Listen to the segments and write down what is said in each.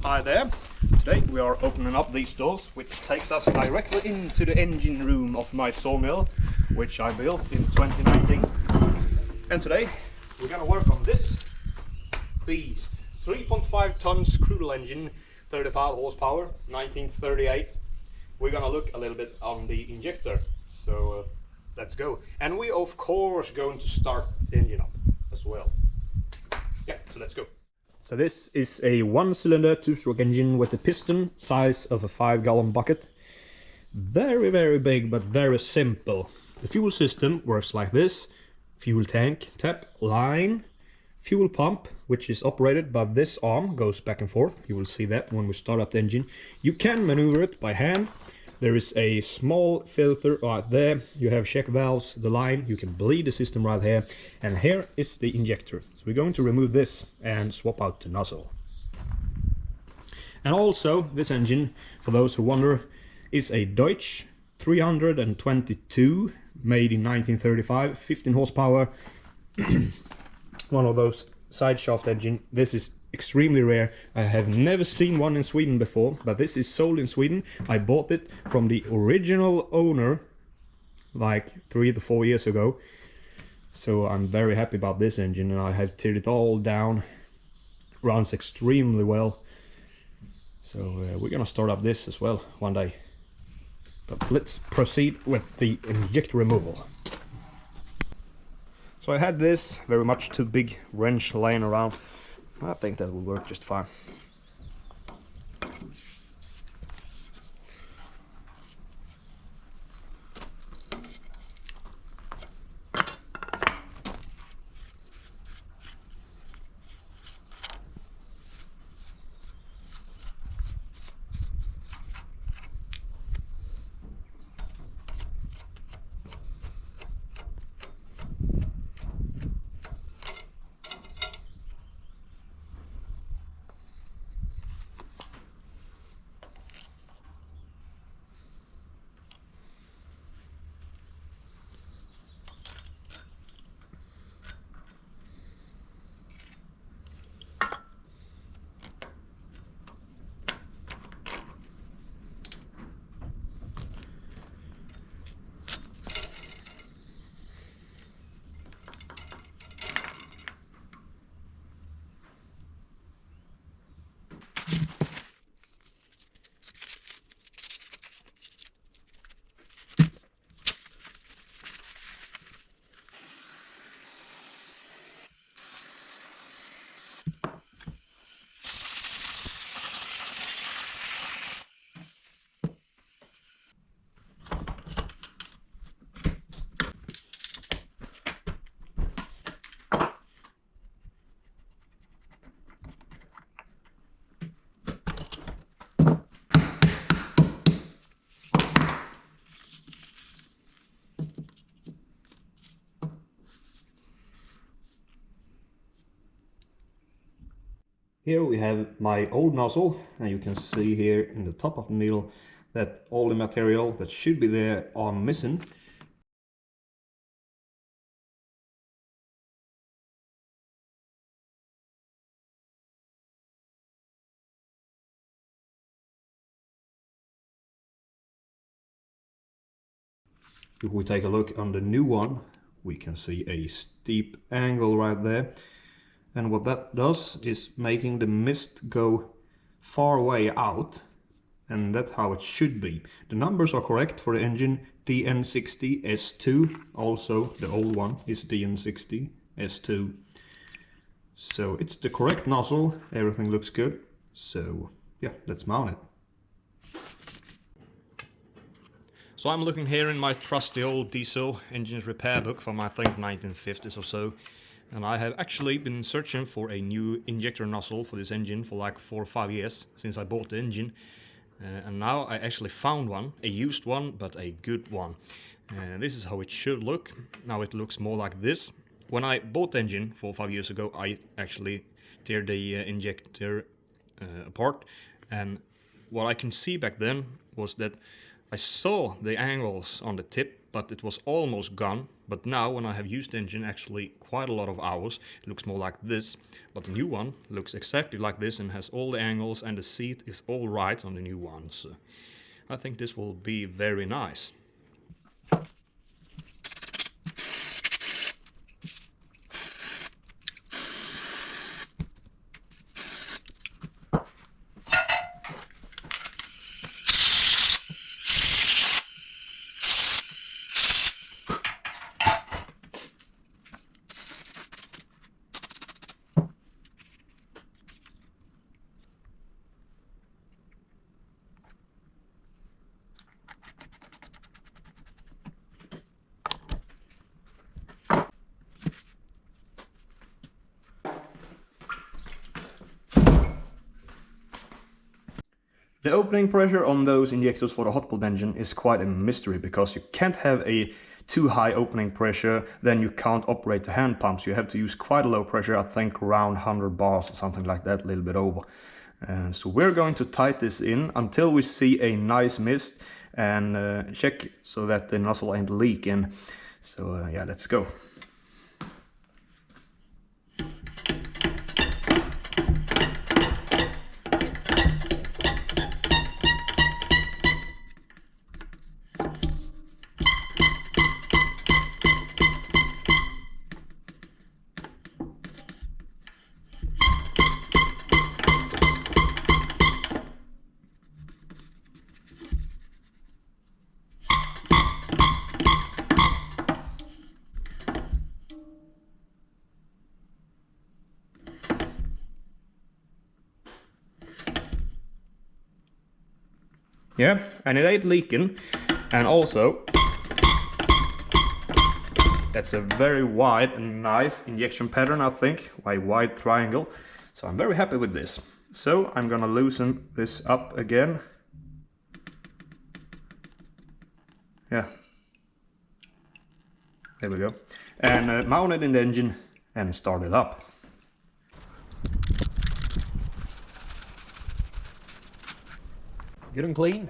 Hi there. Today we are opening up these doors, which takes us directly into the engine room of my sawmill, which I built in 2019. And today we're gonna work on this beast. 3.5 tons Crude engine, 35 horsepower, 1938. We're gonna look a little bit on the injector. So let's go. And we of course going to start the engine up as well. Yeah, so let's go. So this is a one-cylinder two-stroke engine with a piston size of a 5-gallon bucket. Very big but very simple. The fuel system works like this: fuel tank, tap, line, fuel pump, which is operated by this arm, goes back and forth. You will see that when we start up the engine. You can maneuver it by hand. There is a small filter right there. You have check valves, the line, you can bleed the system right here. And here is the injector. So we're going to remove this and swap out the nozzle. And also, this engine, for those who wonder, is a Deutsch 322, made in 1935, 15 horsepower. One of those side shaft engine. This is extremely rare. I have never seen one in Sweden before, but this is sold in Sweden. I bought it from the original owner like 3 to 4 years ago. So I'm very happy about this engine, and I have teared it all down. Runs extremely well. So we're gonna start up this as well one day. But let's proceed with the injector removal. So I had this very much too big wrench laying around. I think that will work just fine. Here we have my old nozzle, and you can see here in the top of the needle that all the material that should be there are missing. If we take a look on the new one, we can see a steep angle right there. And what that does is making the mist go far away out, and that's how it should be. The numbers are correct for the engine DN60S2, also the old one is DN60S2. So it's the correct nozzle, everything looks good. So yeah, let's mount it. So I'm looking here in my trusty old diesel engines repair book from I think 1950s or so. And I have actually been searching for a new injector nozzle for this engine for like 4 or 5 years since I bought the engine. And now I actually found one, a used one, but a good one. This is how it should look. Now it looks more like this. When I bought the engine 4 or 5 years ago, I actually teared the injector apart. And what I can see back then was that I saw the angles on the tip, but it was almost gone. But now when I have used the engine actually quite a lot of hours, it looks more like this. But the new one looks exactly like this and has all the angles, and the seat is all right on the new one. So I think this will be very nice. The opening pressure on those injectors for the hot bulb engine is quite a mystery, because you can't have a too high opening pressure, then you can't operate the hand pumps. You have to use quite a low pressure, I think around 100 bars or something like that, a little bit over. So we're going to tight this in until we see a nice mist and check so that the nozzle ain't leaking. So yeah, let's go. Yeah, and it ain't leaking, and also that's a very wide and nice injection pattern, I think, a wide triangle. So I'm very happy with this. So I'm gonna loosen this up again. Yeah, there we go, and mount it in the engine and start it up. Good and clean.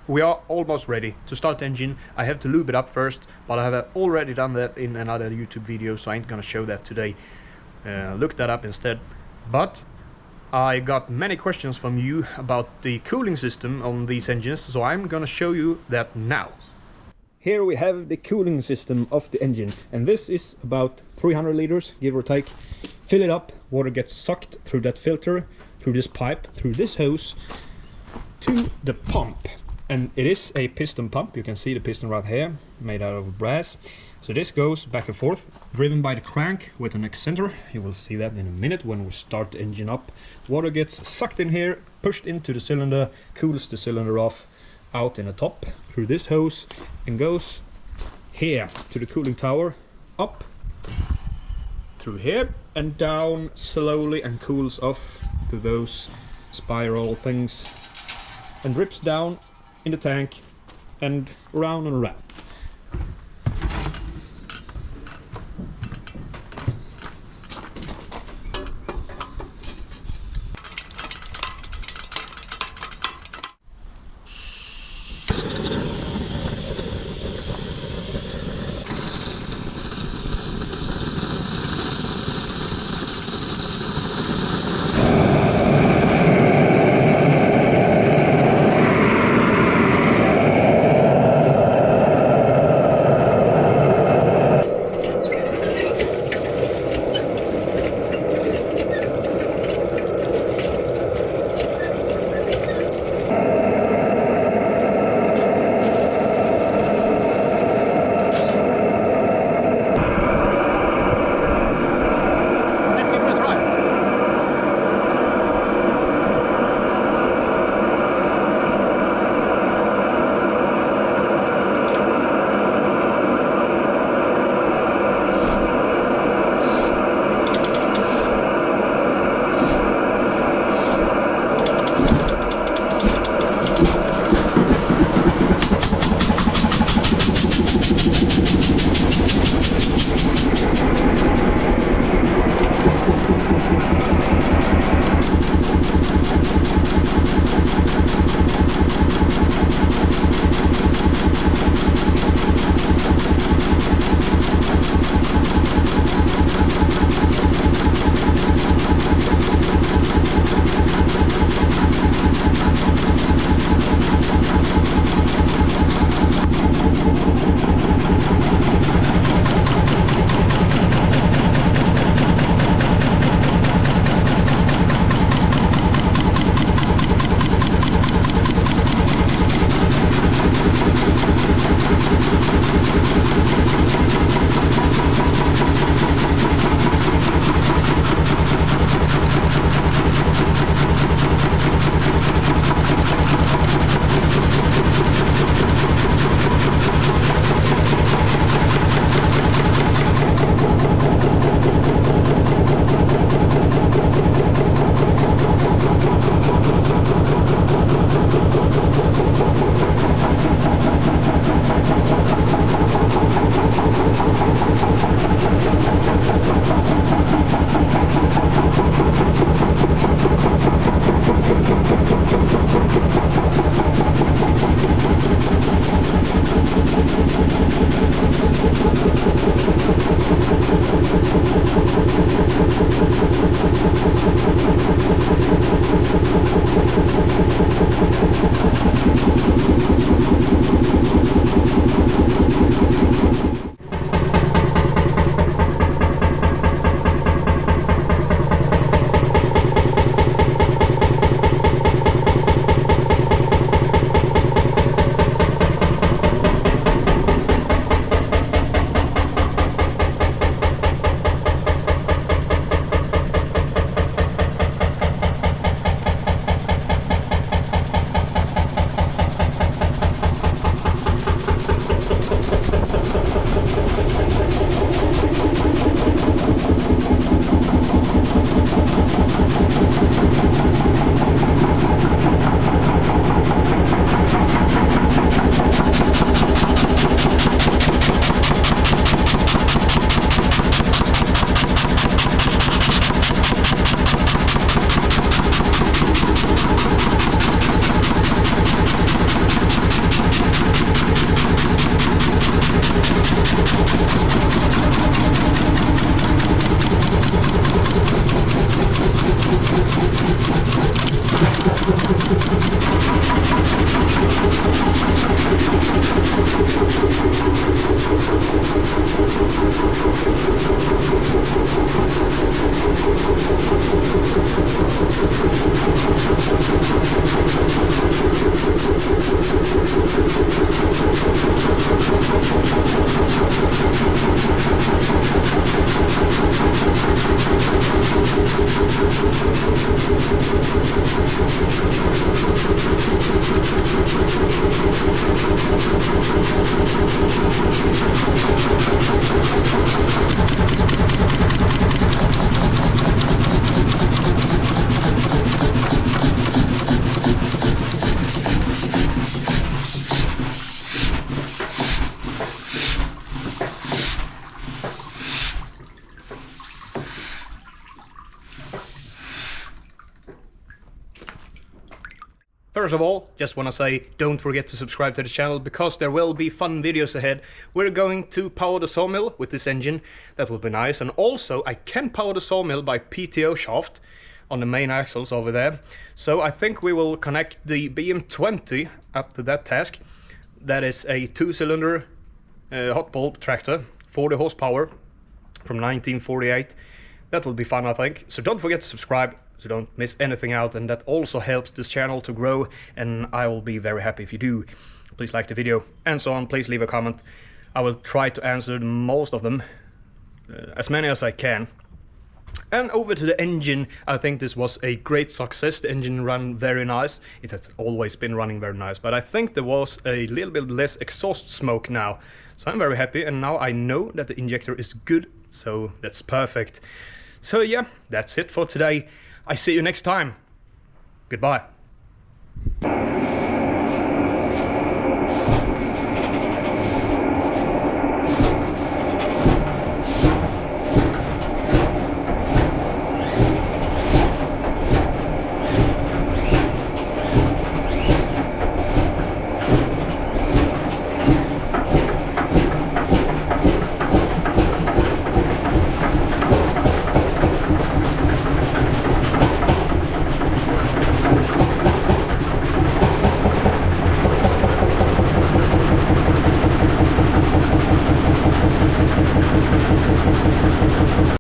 We are almost ready to start the engine. I have to lube it up first, but I have already done that in another YouTube video, so I ain't gonna show that today. Look that up instead. But I got many questions from you about the cooling system on these engines, so I'm gonna show you that now. Here we have the cooling system of the engine, and this is about 300 liters, give or take. Fill it up, water gets sucked through that filter, through this pipe, through this hose, to the pump. And it is a piston pump. You can see the piston right here, made out of brass. So this goes back and forth, driven by the crank with an eccentric. You will see that in a minute when we start the engine up. Water gets sucked in here, pushed into the cylinder, cools the cylinder off, out in the top through this hose, and goes here to the cooling tower, up through here and down slowly, and cools off to those spiral things, and drips down in the tank and around and around. First of all, just want to say don't forget to subscribe to the channel because there will be fun videos ahead. We're going to power the sawmill with this engine. That will be nice. And also I can power the sawmill by PTO shaft on the main axles over there. So I think we will connect the BM20 up to that task. That is a 2-cylinder hot bulb tractor, 40 horsepower from 1948. That will be fun, I think. So don't forget to subscribe so don't miss anything out, and that also helps this channel to grow, and I will be very happy if you do. Please like the video and so on. Please leave a comment. I will try to answer most of them, as many as I can. And over to the engine, I think this was a great success. The engine ran very nice. It has always been running very nice, but I think there was a little bit less exhaust smoke now. So I'm very happy, and now I know that the injector is good, so that's perfect. So yeah, that's it for today. I see you next time. Goodbye.